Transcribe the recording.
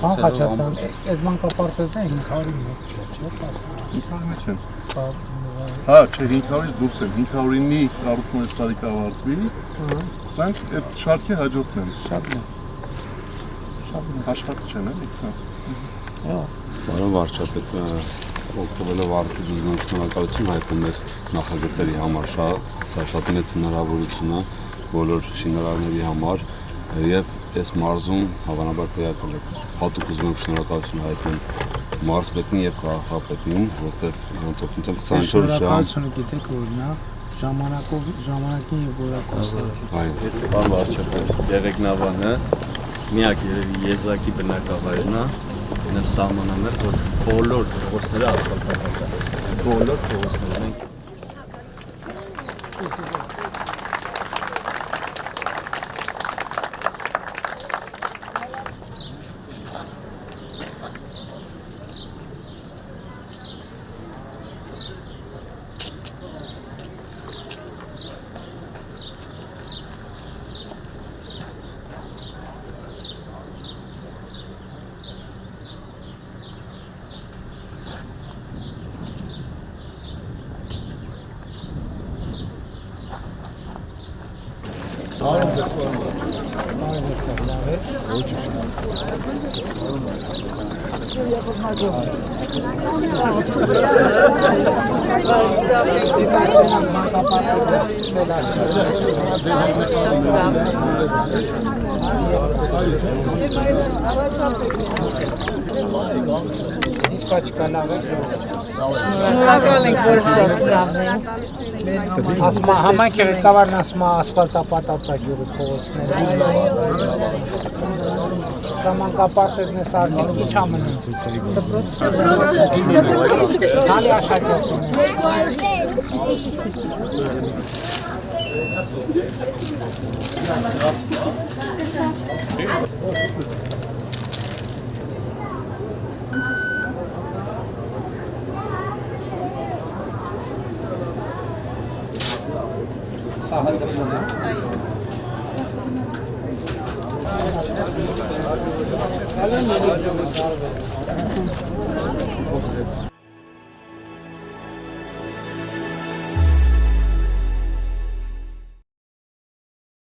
Ան Խաչատրյան, այս մանկապարտեզն է 500-ի մոտ չէ, 500-ից չեն։ Հա, չէ, 500-ից դուրս են, 509-ի կառուցումը այս տարի կավարտվի, սրանք այդ շարքի հաջորդն են։ Շատ լավ։ Հաշված չեն, էլի, սա։ Պարոն վարչապետ, օգտվելով արդյունքից ուզում շնորհակալություն հայտնում ես նախագծերի համար, սա շատ մեծ հնարավորություն է բոլոր շինարարների համար եւ այս մարզում հավանաբար տեղակալ եք։ Հատուկ ուզում եմ շնորհակալություն հայտնել մարզպետին եւ քաղաքապետին, որտեղ նրանց օգնությամբ 24 ժամ շնորհակալությունը գիտեք որ նա ժամանակին եւ որակով սարքի։ այո, Պարոն վարչապետ, Եղեգնավանը միակ երևի եզակի բնակավայրն է, այնա սահմանամերձ, որ բոլոր փողոցները ասֆալտապատ են, բոլոր փողոցները։ Շնորհակալ ենք որ հասցրան։ Ասма համայնք ղեկավարն ասма ասֆալտապատացա գյուղից փողոցները։ Սա մանկապարտեզն է սարքել, ինչ ամենում։ Դպրոցը։ Քանի աշակերտներ։ Սահը դպրոցը։ Այո։